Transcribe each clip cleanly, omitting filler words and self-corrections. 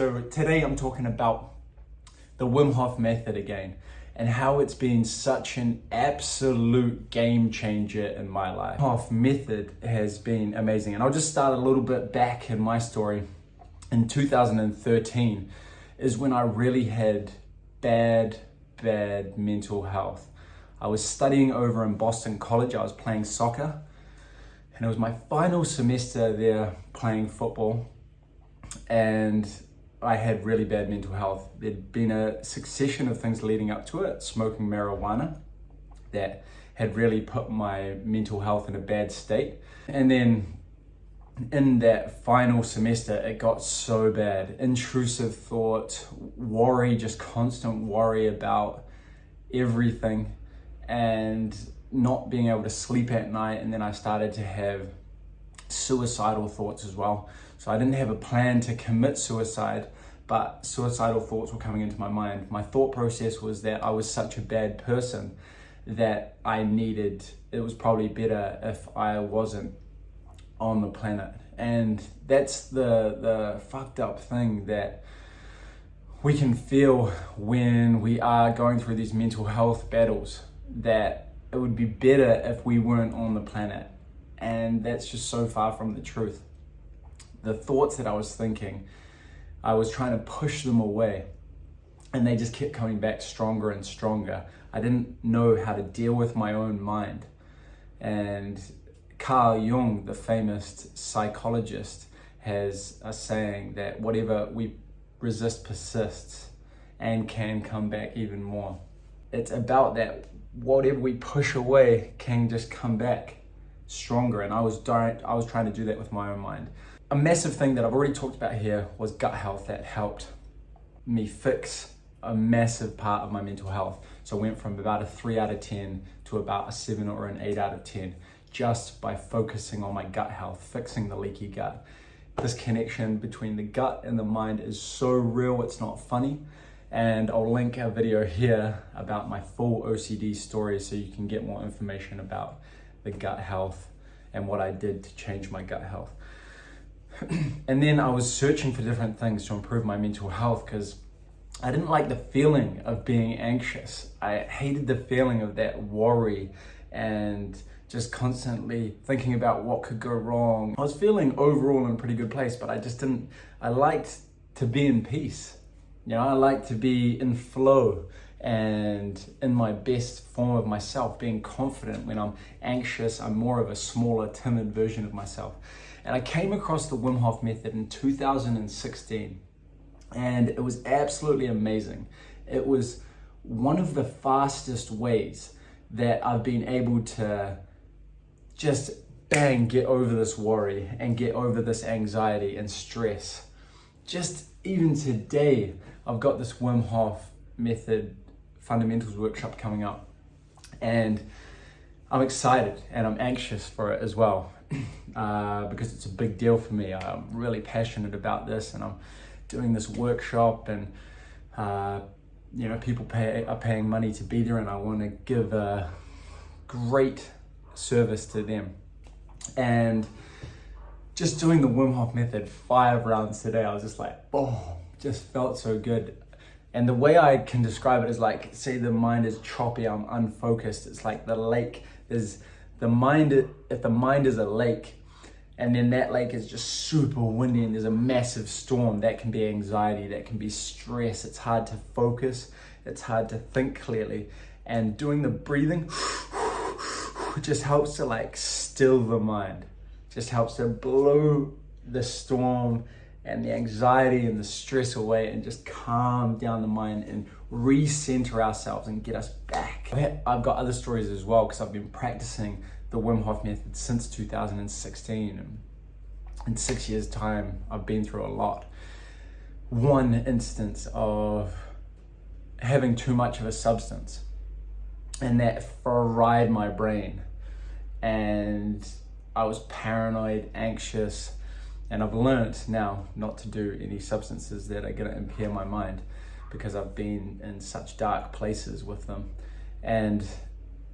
So today I'm talking about the Wim Hof method again and how it's been such an absolute game changer in my life. The Wim Hof method has been amazing, and I'll just start a little bit back in my story. In 2013 is when I really had bad mental health. I was studying over in Boston College. I was playing soccer, and it was my final semester there playing football, and I had really bad mental health. There'd been a succession of things leading up to it, smoking marijuana, that had really put my mental health in a bad state. And then in that final semester, it got so bad. Intrusive thoughts, worry, just constant worry about everything, and not being able to sleep at night. And then I started to have suicidal thoughts as well. So I didn't have a plan to commit suicide, but suicidal thoughts were coming into my mind. My thought process was that I was such a bad person that it was probably better if I wasn't on the planet. And that's the fucked up thing that we can feel when we are going through these mental health battles, that it would be better if we weren't on the planet. And that's just so far from the truth. The thoughts that I was thinking, I was trying to push them away, and they just kept coming back stronger and stronger. I didn't know how to deal with my own mind. And Carl Jung, the famous psychologist, has a saying that whatever we resist persists and can come back even more. It's about that whatever we push away can just come back stronger. And I was trying to do that with my own mind. A massive thing that I've already talked about here was gut health. That helped me fix a massive part of my mental health. So I went from about a 3 out of 10 to about a 7 or an 8 out of 10, just by focusing on my gut health, fixing the leaky gut. This connection between the gut and the mind is so real, it's not funny. And I'll link a video here about my full OCD story so you can get more information about the gut health and what I did to change my gut health. And then I was searching for different things to improve my mental health because I didn't like the feeling of being anxious. I hated the feeling of that worry and just constantly thinking about what could go wrong. I was feeling overall in a pretty good place, but I liked to be in peace. I like to be in flow and in my best form of myself, being confident. When I'm anxious, I'm more of a smaller, timid version of myself. And I came across the Wim Hof method in 2016, and it was absolutely amazing. It was one of the fastest ways that I've been able to just get over this worry and get over this anxiety and stress. Just even today, I've got this Wim Hof method fundamentals workshop coming up, and I'm excited and I'm anxious for it as well, because it's a big deal for me. I'm really passionate about this, and I'm doing this workshop, and people are paying money to be there, and I want to give a great service to them. And just doing the Wim Hof method 5 rounds today, I was just like, just felt so good. And the way I can describe it is like, say the mind is choppy, I'm unfocused. It's like the lake is if the mind is a lake, and then that lake is just super windy and there's a massive storm, that can be anxiety, that can be stress. It's hard to focus, it's hard to think clearly. And doing the breathing just helps to still the mind, just helps to blow the storm and the anxiety and the stress away, and just calm down the mind and recenter ourselves and get us back. I've got other stories as well, because I've been practicing the Wim Hof method since 2016. And in 6 years' time, I've been through a lot. One instance of having too much of a substance, and that fried my brain. And I was paranoid, anxious, and I've learned now not to do any substances that are going to impair my mind, because I've been in such dark places with them. And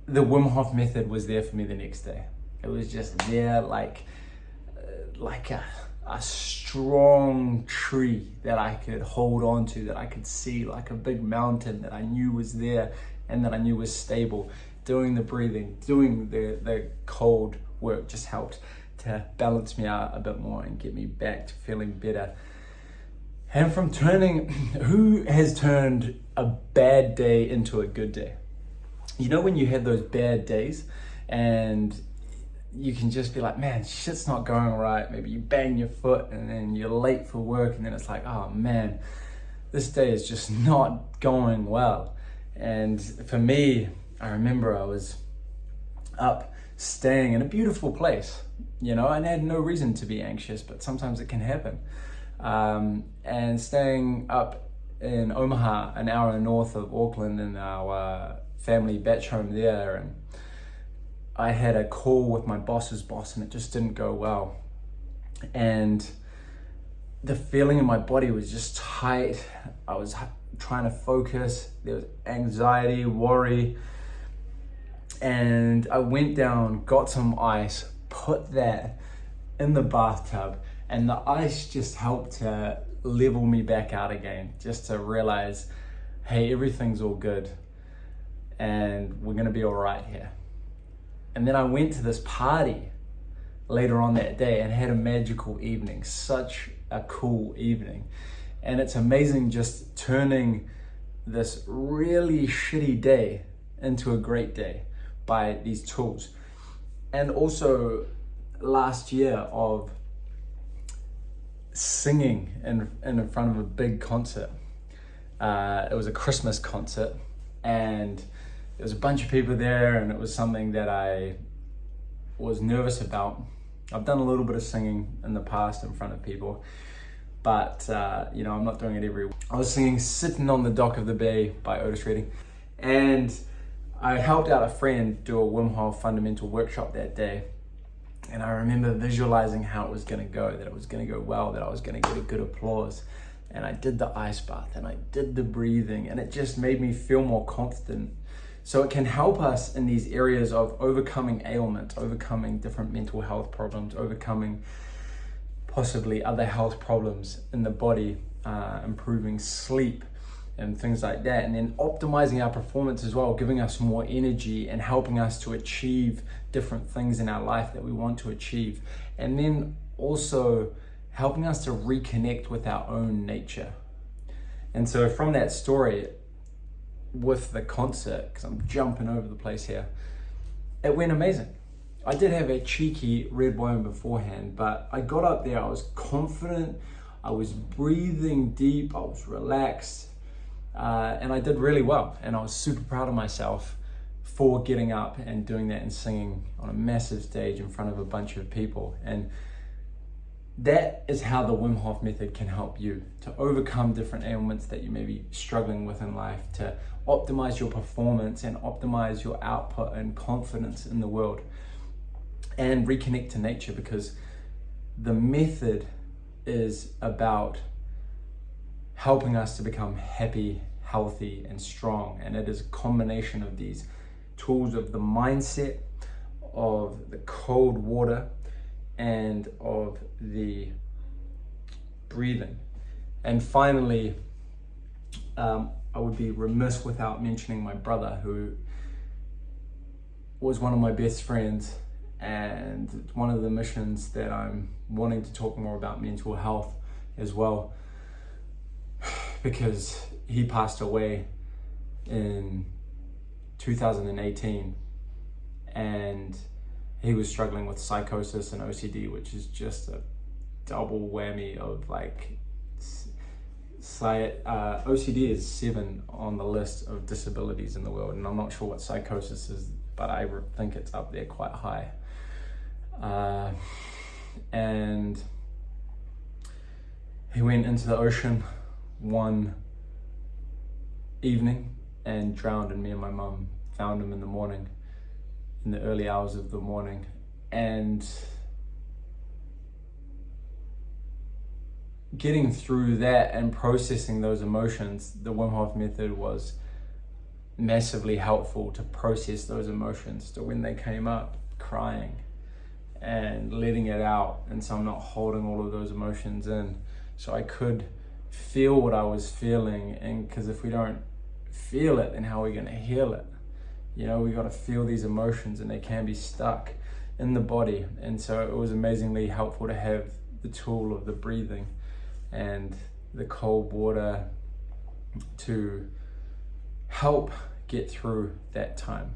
the Wim Hof method was there for me the next day. It was just there like a a strong tree that I could hold on to, that I could see, like a big mountain that I knew was there and that I knew was stable. Doing the breathing, doing the cold work just helped to balance me out a bit more and get me back to feeling better. And from who has turned a bad day into a good day? You know, when you have those bad days and you can just be like, man, shit's not going right. Maybe you bang your foot and then you're late for work, and then it's like, oh man, this day is just not going well. And for me, I remember I was up staying in a beautiful place, you know, and I had no reason to be anxious, but sometimes it can happen. And staying up in Omaha, an hour north of Auckland, in our family batch home there, and I had a call with my boss's boss and it just didn't go well. And the feeling in my body was just tight. I was trying to focus. There was anxiety, worry. And I went down, got some ice, put that in the bathtub, and the ice just helped to level me back out again, just to realize, hey, everything's all good and we're gonna be all right here. And then I went to this party later on that day and had a magical evening, such a cool evening. And it's amazing just turning this really shitty day into a great day by these tools. And also last year of singing in front of a big concert. It was a Christmas concert and there was a bunch of people there, and it was something that I was nervous about. I've done a little bit of singing in the past in front of people, but you know, I'm not doing it every week. I was singing Sitting on the Dock of the Bay by Otis Redding, and I helped out a friend do a Wim Hof fundamental workshop that day. And I remember visualizing how it was gonna go, that it was gonna go well, that I was gonna get a good applause. And I did the ice bath and I did the breathing, and it just made me feel more confident. So it can help us in these areas of overcoming ailments, overcoming different mental health problems, overcoming possibly other health problems in the body, improving sleep and things like that. And then optimizing our performance as well, giving us more energy and helping us to achieve different things in our life that we want to achieve. And then also helping us to reconnect with our own nature. And so from that story, with the concert, because I'm jumping over the place here, it went amazing. I did have a cheeky red wine beforehand, but I got up there, I was confident, I was breathing deep, I was relaxed, and I did really well. And I was super proud of myself for getting up and doing that and singing on a massive stage in front of a bunch of people. And that is how the Wim Hof method can help you to overcome different ailments that you may be struggling with in life, to optimize your performance and optimize your output and confidence in the world, and reconnect to nature, because the method is about helping us to become happy, healthy, and strong. And it is a combination of these tools of the mindset, of the cold water, and of the breathing. And finally, I would be remiss without mentioning my brother, who was one of my best friends, and one of the missions that I'm wanting to talk more about mental health as well, because he passed away in 2018, and he was struggling with psychosis and OCD, which is just a double whammy of like, OCD is 7 on the list of disabilities in the world, and I'm not sure what psychosis is, but I think it's up there quite high. And he went into the ocean one evening and drowned, and me and my mum found him in the morning, in the early hours of the morning. And getting through that and processing those emotions, the Wim Hof method was massively helpful to process those emotions. So when they came up, crying and letting it out. And so I'm not holding all of those emotions in. So I could feel what I was feeling. And because if we don't feel it, then how are we going to heal it? You know, we got to feel these emotions, and they can be stuck in the body. And so it was amazingly helpful to have the tool of the breathing and the cold water to help get through that time.